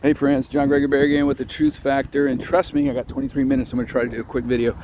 Hey friends, John Gregory again with the Truth Factor, and trust me, I got 23 minutes. I'm going to try to do a quick video.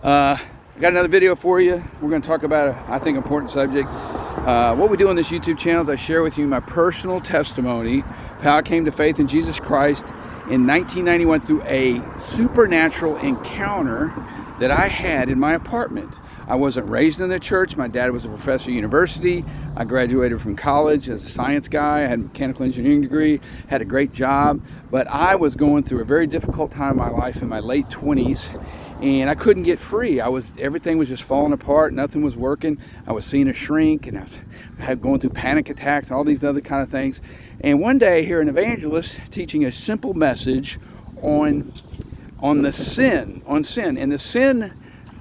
I got another video for you. We're going to talk about I think, important subject. What we do on this YouTube channel is I share with you my personal testimony of how I came to faith in Jesus Christ in 1991 through a supernatural encounter that I had in my apartment. I wasn't raised in the church. My dad was a professor at university. I graduated from college as a science guy. I had a mechanical engineering degree, had a great job, but I was going through a very difficult time in my life in my late 20s, and I couldn't get free. Everything was just falling apart. Nothing was working. I was seeing a shrink, and I had going through panic attacks and all these other kind of things. And one day, I hear an evangelist teaching a simple message on sin, and the sin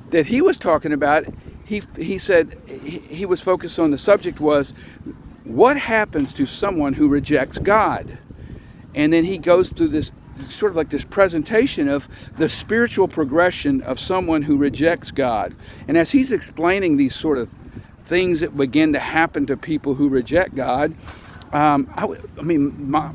that he was talking about. He said he was focused on, the subject was, what happens to someone who rejects God? And then he goes through this sort of like this presentation of the spiritual progression of someone who rejects God. And as he's explaining these sort of things that begin to happen to people who reject God, my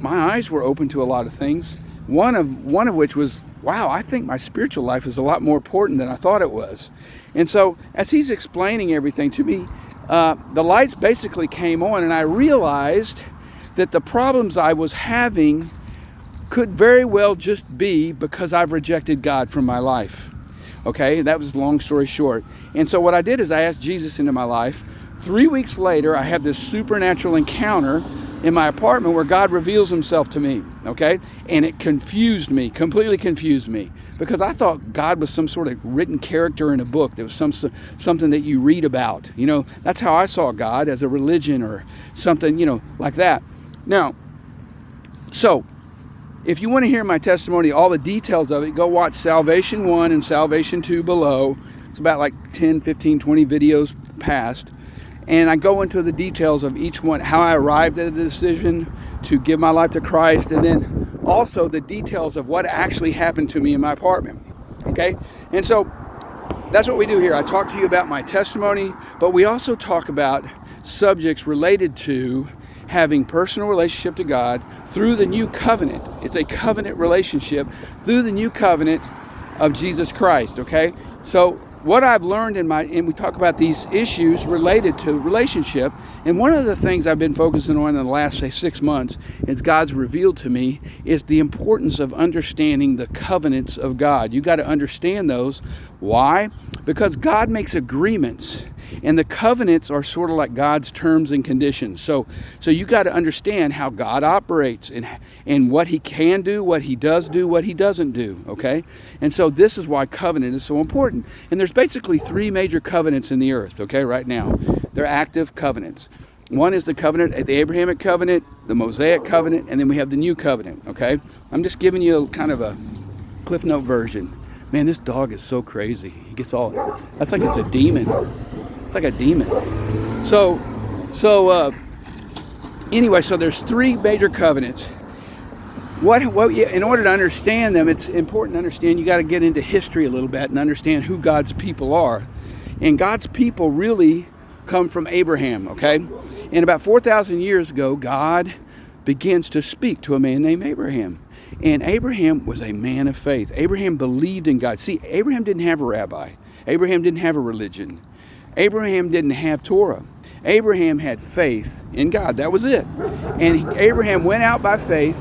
eyes were open to a lot of things. One of which was, wow, I think my spiritual life is a lot more important than I thought it was. And so as he's explaining everything to me, the lights basically came on, and I realized that the problems I was having could very well just be because I've rejected God from my life. Okay, that was long story short. And so what I did is I asked Jesus into my life. 3 weeks later, I have this supernatural encounter in my apartment where God reveals himself to me, okay? And it confused me, completely confused me, because I thought God was some sort of written character in a book. There was something that you read about. You know, that's how I saw God, as a religion or something, like that. Now, so if you want to hear my testimony, all the details of it, go watch Salvation 1 and Salvation 2 below. It's about like 10, 15, 20 videos past. And I go into the details of each one, how I arrived at a decision to give my life to Christ, and then also the details of what actually happened to me in my apartment. Okay? And so that's what we do here. I talk to you about my testimony, but we also talk about subjects related to having personal relationship to God through the new covenant. It's a covenant relationship through the new covenant of Jesus Christ. Okay? So what I've learned and we talk about these issues related to relationship, and one of the things I've been focusing on in the last, say, 6 months, is God's revealed to me, is the importance of understanding the covenants of God. You got to understand those. Why? Because God makes agreements, and the covenants are sort of like God's terms and conditions. So you got to understand how God operates and what he can do, what he does do, what he doesn't do, okay? And so this is why covenant is so important. And there's basically 3 major covenants in the earth, okay, right now. They're active covenants. One is the covenant, the Abrahamic Covenant, the Mosaic Covenant, and then we have the new covenant, okay? I'm just giving you kind of a Cliff Note version. Man, this dog is so crazy. He gets all, that's like it's a demon. It's like a demon. Anyway, so there's 3 major covenants. In order to understand them, it's important to understand, you got to get into history a little bit and understand who God's people are. And God's people really come from Abraham, okay? And about 4,000 years ago, God begins to speak to a man named Abraham. And Abraham was a man of faith. Abraham believed in God. See, Abraham didn't have a rabbi. Abraham didn't have a religion. Abraham didn't have Torah. Abraham had faith in God. That was it. And Abraham went out by faith,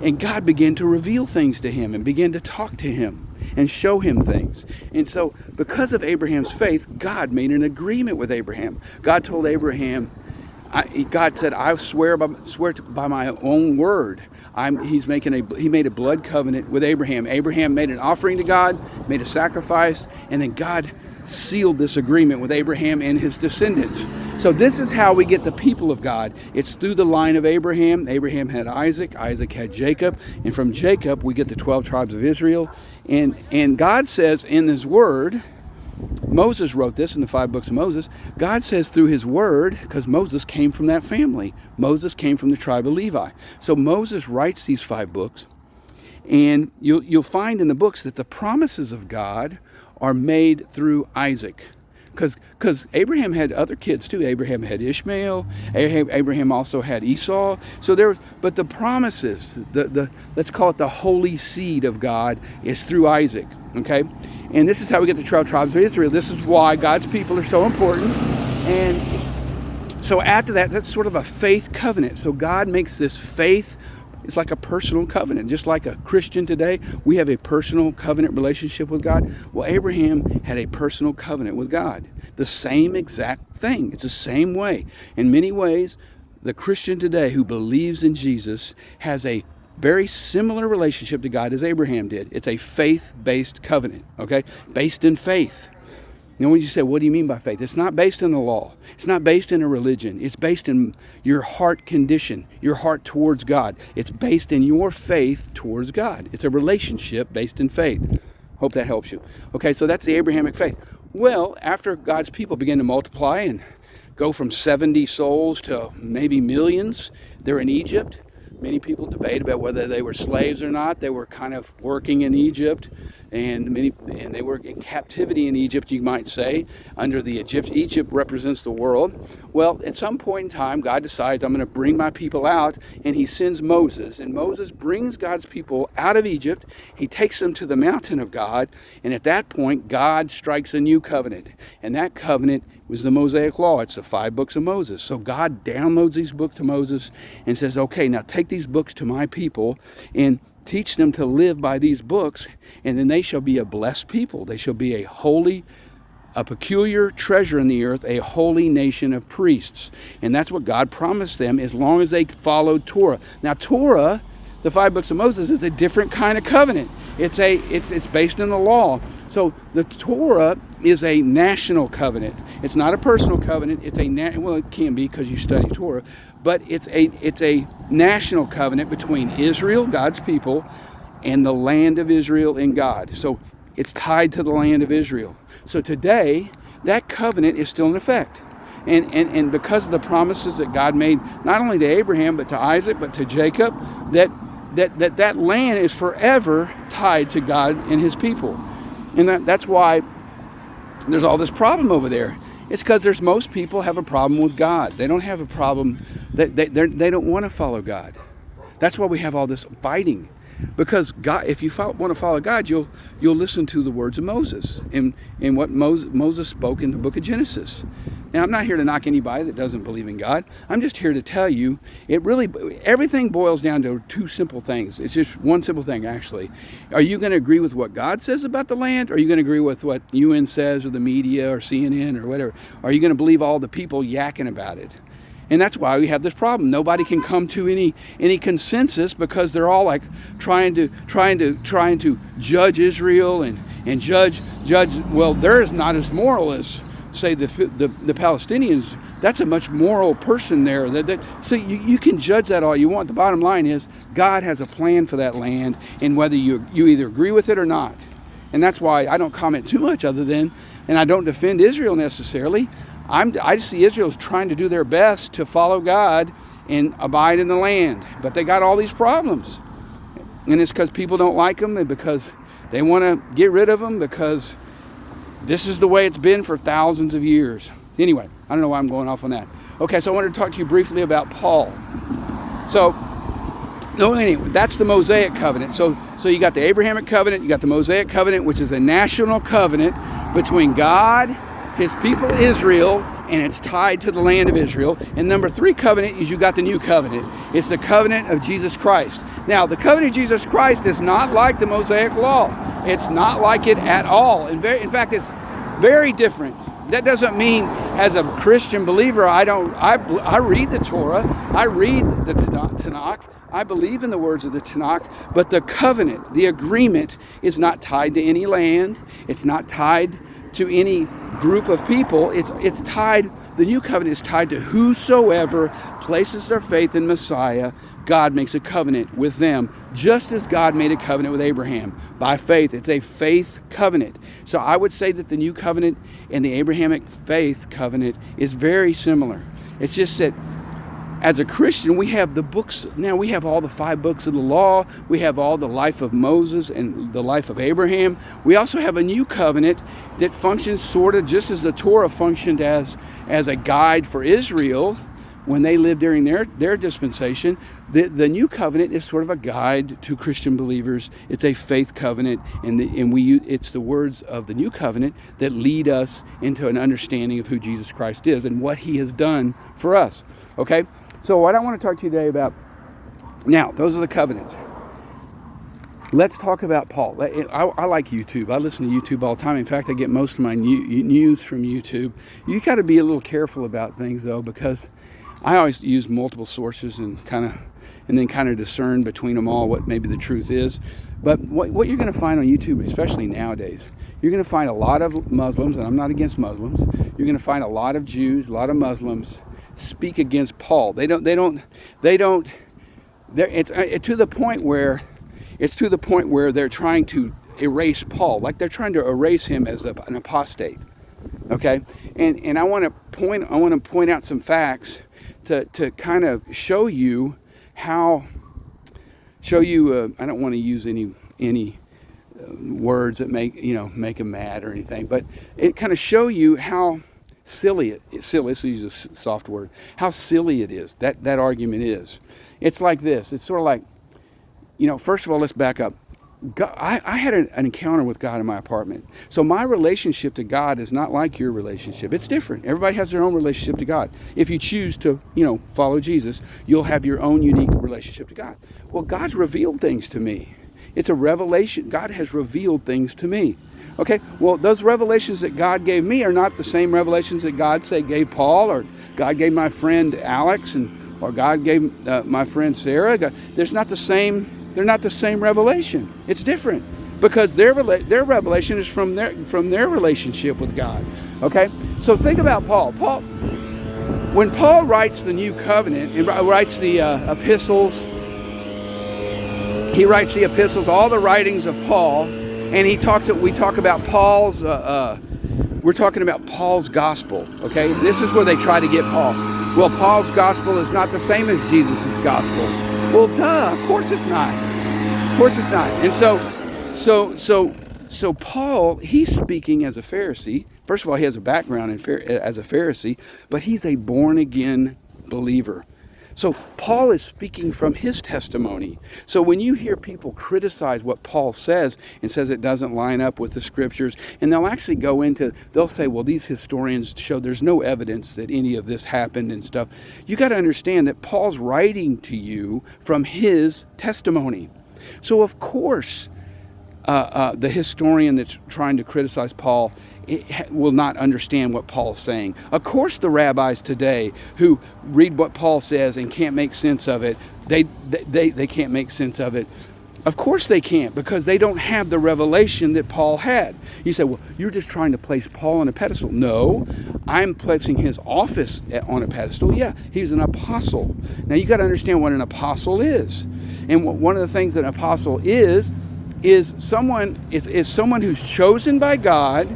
and God began to reveal things to him and began to talk to him and show him things. And so because of Abraham's faith, God made an agreement with Abraham. God told Abraham, God said, I swear by my own word. He made a blood covenant with Abraham. Abraham made an offering to God, made a sacrifice, and then God sealed this agreement with Abraham and his descendants. So this is how we get the people of God. It's through the line of Abraham. Abraham had Isaac. Isaac had Jacob. And from Jacob, we get the 12 tribes of Israel. And God says in his word, Moses wrote this in the 5 books of Moses. God says through his word, because Moses came from that family. Moses came from the tribe of Levi. So Moses writes these 5 books. And you'll find in the books that the promises of God are made through Isaac. Because Abraham had other kids too. Abraham had Ishmael. Abraham also had Esau. But the promises, let's call it the holy seed of God, is through Isaac. Okay, and this is how we get the 12 tribes of Israel. This is why God's people are so important. And so after that, that's sort of a faith covenant. So God makes this faith. It's like a personal covenant. Just like a Christian today, we have a personal covenant relationship with God. Well, Abraham had a personal covenant with God. The same exact thing. It's the same way. In many ways, the Christian today who believes in Jesus has a very similar relationship to God as Abraham did. It's a faith-based covenant, okay? Based in faith. And when you say, what do you mean by faith? It's not based in the law. It's not based in a religion. It's based in your heart condition, your heart towards God. It's based in your faith towards God. It's a relationship based in faith. Hope that helps you. Okay, so that's the Abrahamic faith. Well, after God's people began to multiply and go from 70 souls to maybe millions, they're in Egypt. Many people debate about whether they were slaves or not. They were kind of working in Egypt, and they were in captivity in Egypt, you might say, under the Egypt represents the world. Well, at some point in time, God decides, I'm going to bring my people out, and he sends Moses. And Moses brings God's people out of Egypt. He takes them to the mountain of God, and at that point, God strikes a new covenant. And that covenant was the Mosaic Law. It's the 5 books of Moses. So God downloads these books to Moses and says, okay, now take these books to my people and teach them to live by these books, and then they shall be a blessed people. They shall be a peculiar treasure in the earth, a holy nation of priests. And that's what God promised them as long as they followed Torah. Now Torah, the 5 books of Moses, is a different kind of covenant. It's based in the law. So the Torah is a national covenant. It's not a personal covenant. Well, it can be because you study Torah, but it's a national covenant between Israel, God's people, and the land of Israel and God. So it's tied to the land of Israel. So today, that covenant is still in effect. And because of the promises that God made, not only to Abraham, but to Isaac, but to Jacob, that land is forever tied to God and his people. And that's why there's all this problem over there. It's because most people have a problem with God. They don't have a problem, they don't want to follow God. That's why we have all this fighting. Because God, if you want to follow God, you'll listen to the words of Moses and what Moses spoke in the book of Genesis. Now, I'm not here to knock anybody that doesn't believe in God. I'm just here to tell you, everything boils down to 2 simple things. It's just one simple thing, actually. Are you going to agree with what God says about the land? Or are you going to agree with what UN says or the media or CNN or whatever? Are you going to believe all the people yakking about it? And that's why we have this problem. Nobody can come to any consensus because they're all like trying to judge Israel and judge. Well, they're not as moral as, say, the Palestinians. That's a much moral person there. So you can judge that all you want. The bottom line is God has a plan for that land, and whether you either agree with it or not. And that's why I don't comment too much other than, and I don't defend Israel necessarily. I see Israel's trying to do their best to follow God and abide in the land. But they got all these problems. And it's because people don't like them and because they want to get rid of them because this is the way it's been for thousands of years. Anyway, I don't know why I'm going off on that. Okay, so I wanted to talk to you briefly about Paul. Anyway, that's the Mosaic covenant. So you got the Abrahamic covenant, you got the Mosaic covenant, which is a national covenant between God, his people Israel, and it's tied to the land of Israel. And number 3 covenant is you got the new covenant. It's the covenant of Jesus Christ. Now, the covenant of Jesus Christ is not like the Mosaic law. It's not like it at all. In fact, it's very different. That doesn't mean as a Christian believer, I read the Torah, I read the Tanakh, I believe in the words of the Tanakh, but the covenant, the agreement, is not tied to any land. It's not tied to any group of people. It's tied, the new covenant is tied to whosoever places their faith in Messiah. God makes a covenant with them, just as God made a covenant with Abraham by faith. It's a faith covenant. So I would say that the new covenant and the Abrahamic faith covenant is very similar. It's just that as a Christian, we have the books. Now we have all the 5 books of the law. We have all the life of Moses and the life of Abraham. We also have a new covenant that functions sort of just as the Torah functioned as a guide for Israel when they lived during their dispensation. The new covenant is sort of a guide to Christian believers. It's a faith covenant, and it's the words of the new covenant that lead us into an understanding of who Jesus Christ is and what he has done for us. Okay? So what I want to talk to you today about, now, those are the covenants. Let's talk about Paul. I like YouTube. I listen to YouTube all the time. In fact, I get most of my news from YouTube. You got to be a little careful about things, though, because I always use multiple sources and then kind of discern between them all what maybe the truth is. But what you're going to find on YouTube, especially nowadays, you're going to find a lot of Muslims, and I'm not against Muslims. You're going to find a lot of Jews, a lot of Muslims speak against Paul. It's to the point where they're trying to erase Paul, like they're trying to erase him as an apostate. Okay, and I want to point out some facts to kind of show you how. I don't want to use any words that make them mad or anything, but it kind of show you how silly let's use a soft word, how silly it is, that argument is. It's like this. It's sort of like, first of all, let's back up. God, I had an encounter with God in my apartment. So my relationship to God is not like your relationship. It's different. Everybody has their own relationship to God. If you choose to, follow Jesus, you'll have your own unique relationship to God. Well, God's revealed things to me. It's a revelation. God has revealed things to me. Okay, well, those revelations that God gave me are not the same revelations that God, say, gave Paul, or God gave my friend Alex, or God gave my friend Sarah. They're not the same revelation. It's different because their revelation is from their relationship with God. Okay, so think about Paul. When Paul writes the new covenant and writes the epistles, he writes the epistles, all the writings of Paul. And we talk about Paul's, we're talking about Paul's gospel, okay? This is where they try to get Paul. Well, Paul's gospel is not the same as Jesus' gospel. Well, duh, of course it's not. Of course it's not. And so Paul, he's speaking as a Pharisee. First of all, he has a background as a Pharisee, but he's a born-again believer. So Paul is speaking from his testimony. So when you hear people criticize what Paul says and says it doesn't line up with the scriptures, and they'll say, well, these historians show there's no evidence that any of this happened and stuff. You got to understand that Paul's writing to you from his testimony. So of course, the historian that's trying to criticize Paul will not understand what Paul's saying. Of course, the rabbis today who read what Paul says and can't make sense of it, they can't make sense of it. Of course they can't, because they don't have the revelation that Paul had. You say, well, you're just trying to place Paul on a pedestal. No, I'm placing his office on a pedestal. Yeah, he's an apostle. Now you got to understand what an apostle is. And one of the things that an apostle is someone who's chosen by God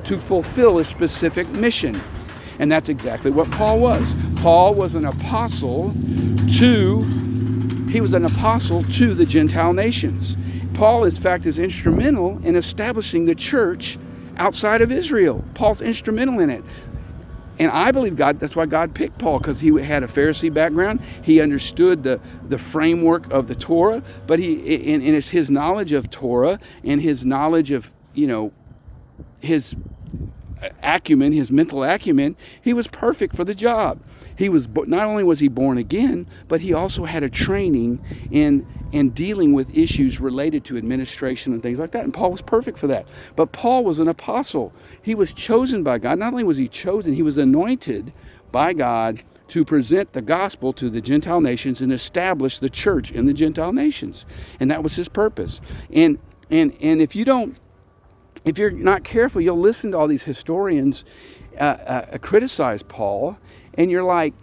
to fulfill a specific mission. And that's exactly what Paul was. Paul was an apostle to the Gentile nations. Paul, in fact, is instrumental in establishing the church outside of Israel. Paul's instrumental in it. And I believe that's why God picked Paul, because he had a Pharisee background. He understood the framework of the Torah, but and it's his knowledge of Torah and his knowledge of, his acumen, his mental acumen. He was perfect for the job. Not only was he born again, but he also had a training in dealing with issues related to administration and things like that. And Paul was perfect for that. But Paul was an apostle. He was chosen by God. Not only was he chosen, he was anointed by God to present the gospel to the Gentile nations and establish the church in the Gentile nations. And that was his purpose. And if you're not careful, you'll listen to all these historians criticize Paul, and you're like,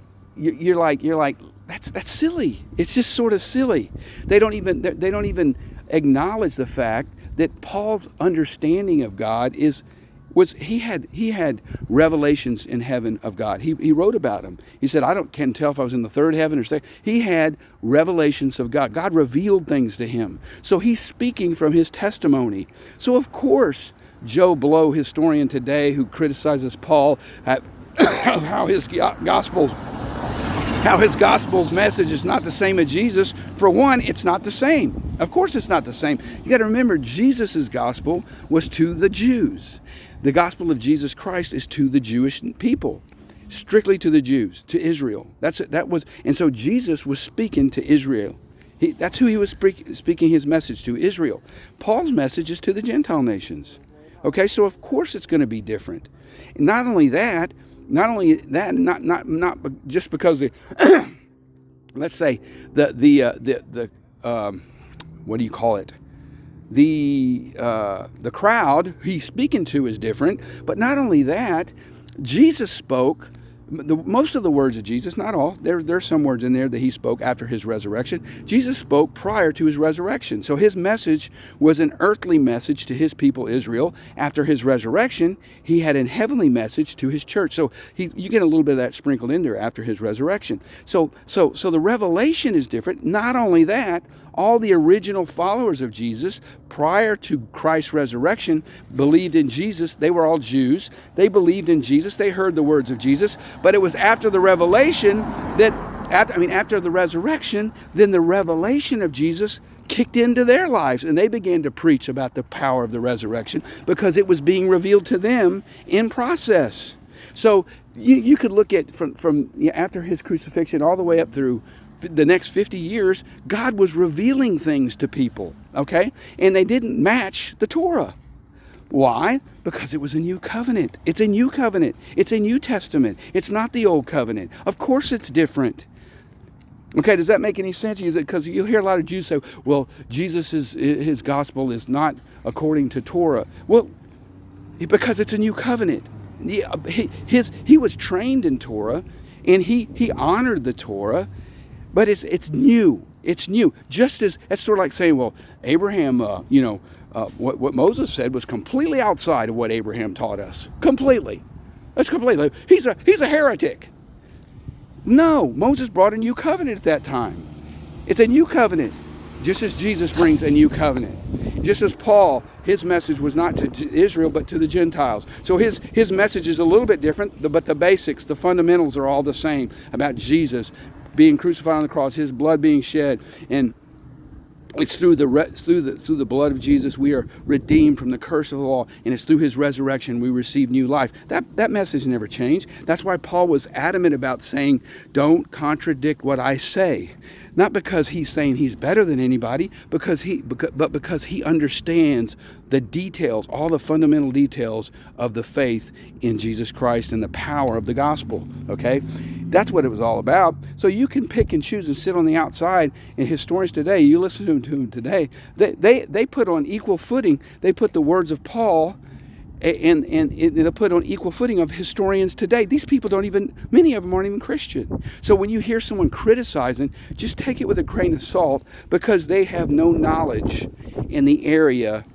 that's silly. It's just sort of silly. They don't even acknowledge the fact that Paul's understanding of God is was he had revelations in heaven of God. He wrote about them. He said, can't tell if I was in the third heaven or second. He had revelations of God. God revealed things to him. So he's speaking from his testimony. So of course, Joe Blow, historian today, who criticizes Paul at how his gospel's message is not the same as Jesus. For one, it's not the same. Of course it's not the same. You got to remember, Jesus' gospel was to the Jews. The gospel of Jesus Christ is to the Jewish people, strictly to the Jews, to Israel. And so Jesus was speaking to Israel. That's who he was speaking his message to, Israel. Paul's message is to the Gentile nations. Okay, so of course it's going to be different. Not just because let's say the what do you call it? The crowd he's speaking to is different, but not only that, Jesus spoke. Most of the words of Jesus, not all, there's some words in there that he spoke after his resurrection. Jesus spoke prior to his resurrection. So his message was an earthly message to his people Israel. After his resurrection, he had a heavenly message to his church. So you get a little bit of that sprinkled in there after his resurrection. So the revelation is different. Not only that, all the original followers of Jesus prior to Christ's resurrection believed in Jesus. They were all Jews. They believed in Jesus. They heard the words of Jesus. But it was after the revelation after the resurrection, then the revelation of Jesus kicked into their lives, and they began to preach about the power of the resurrection because it was being revealed to them in process. So you could look at from after his crucifixion all the way up through the next 50 years, God was revealing things to people, okay? And they didn't match the Torah. Why? Because it was a new covenant. It's a new covenant. It's a New Testament. It's not the Old Covenant. Of course it's different. Okay, does that make any sense? Because you'll hear a lot of Jews say, well, his gospel is not according to Torah. Well, because it's a new covenant. He was trained in Torah, and he honored the Torah, but it's new. It's new. Just as it's sort of like saying, well, Abraham, what Moses said was completely outside of what Abraham taught us. Completely. That's completely. He's a heretic. No, Moses brought a new covenant at that time. It's a new covenant, just as Jesus brings a new covenant. Just as Paul, his message was not to Israel, but to the Gentiles. So his message is a little bit different, but the basics, the fundamentals are all the same about Jesus being crucified on the cross, his blood being shed, and it's through the blood of Jesus we are redeemed from the curse of the law, and it's through his resurrection we receive new life. That message never changed. That's why Paul was adamant about saying, don't contradict what I say. Not because he's saying he's better than anybody, but because he understands the details, all the fundamental details of the faith in Jesus Christ and the power of the gospel. Okay? That's what it was all about. So you can pick and choose and sit on the outside, and historians today, you listen to them today, they put on equal footing, they put the words of Paul and they put on equal footing of historians today. These people many of them aren't even Christian. So when you hear someone criticizing, just take it with a grain of salt, because they have no knowledge in the area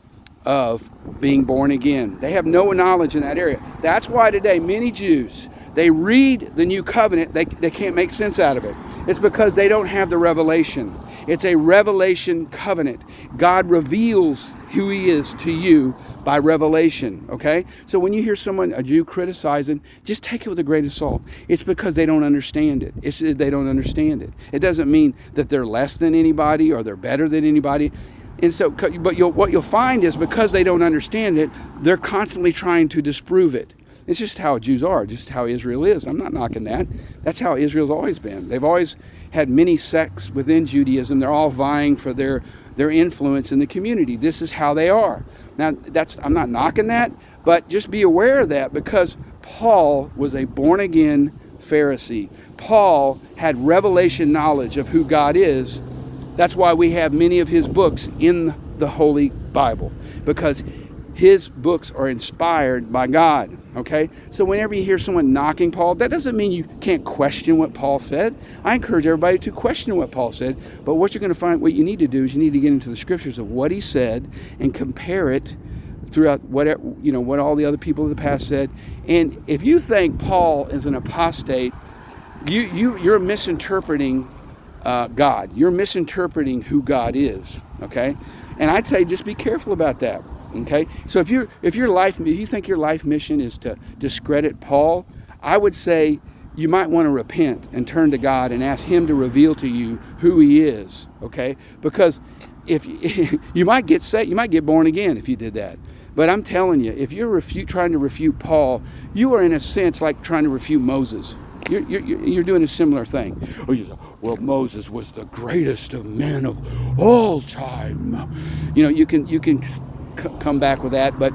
of being born again. They have no knowledge in that area. That's why today many Jews, they read the New Covenant, they can't make sense out of it. It's because they don't have the revelation. It's a revelation covenant. God reveals who he is to you by revelation, okay? So when you hear a Jew criticizing, just take it with a grain of salt. It's because they don't understand it. They don't understand it. It doesn't mean that they're less than anybody or they're better than anybody. And so, what you'll find is because they don't understand it, they're constantly trying to disprove it. It's just how Jews are, just how Israel is. I'm not knocking that. That's how Israel's always been. They've always had many sects within Judaism. They're all vying for their influence in the community. This is how they are. Now, I'm not knocking that, but just be aware of that, because Paul was a born-again Pharisee. Paul had revelation knowledge of who God is. That's why we have many of his books in the Holy Bible, because his books are inspired by God, okay? So whenever you hear someone knocking Paul, that doesn't mean you can't question what Paul said. I encourage everybody to question what Paul said, but what you need to do is you need to get into the scriptures of what he said and compare it throughout whatever, what all the other people of the past said. And if you think Paul is an apostate, you're misinterpreting God. You're misinterpreting who God is. Okay, and I'd say just be careful about that. Okay, so if you think your life mission is to discredit Paul, I would say you might want to repent and turn to God and ask Him to reveal to you who He is. Okay, because if you might get saved, you might get born again if you did that. But I'm telling you, if you're trying to refute Paul, you are in a sense like trying to refute Moses. You're doing a similar thing. Well, Moses was the greatest of men of all time. You can come back with that, but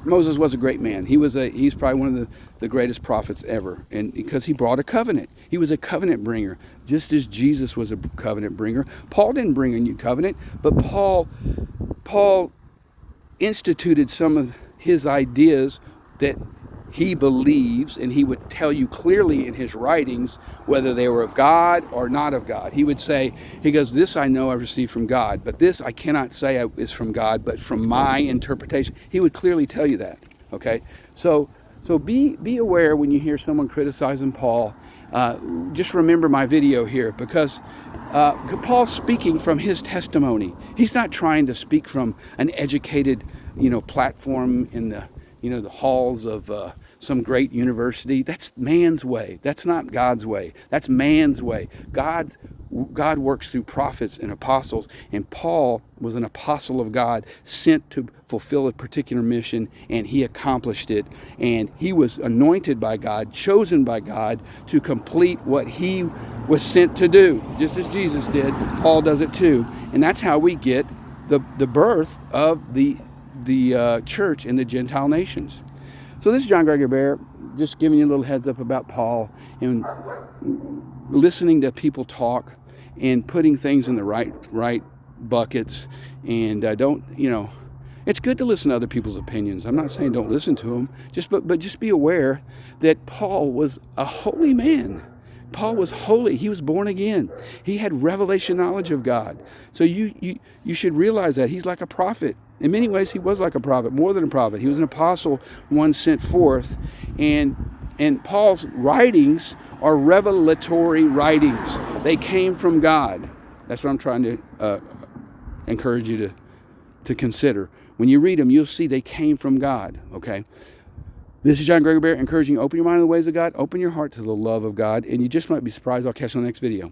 Moses was a great man. He's probably one of the greatest prophets ever, and because he brought a covenant. He was a covenant bringer, just as Jesus was a covenant bringer. Paul didn't bring a new covenant, but Paul instituted some of his ideas that he believes, and he would tell you clearly in his writings whether they were of God or not of God. He goes, this I know I received from God, but this I cannot say is from God, but from my interpretation. He would clearly tell you that. Okay, so be aware when you hear someone criticizing Paul. Just remember my video here, because Paul's speaking from his testimony. He's not trying to speak from an educated, platform in the halls of some great university. That's man's way. That's not God's way. That's man's way. God works through prophets and apostles, and Paul was an apostle of God, sent to fulfill a particular mission, and he accomplished it. And he was anointed by God, chosen by God to complete what he was sent to do, just as Jesus did. Paul does it too, and that's how we get the birth of the church in the Gentile nations. So this is John Gregory Bear, just giving you a little heads up about Paul and listening to people talk and putting things in the right buckets. And it's good to listen to other people's opinions. I'm not saying don't listen to them, but just be aware that Paul was a holy man. Paul was holy. He was born again. He had revelation knowledge of God. So you should realize that he's like a prophet. In many ways, he was like a prophet, more than a prophet. He was an apostle, one sent forth. And Paul's writings are revelatory writings. They came from God. That's what I'm trying to encourage you to consider. When you read them, you'll see they came from God, okay? This is John Gregory Bear, encouraging you to open your mind to the ways of God, open your heart to the love of God, and you just might be surprised. I'll catch you on the next video.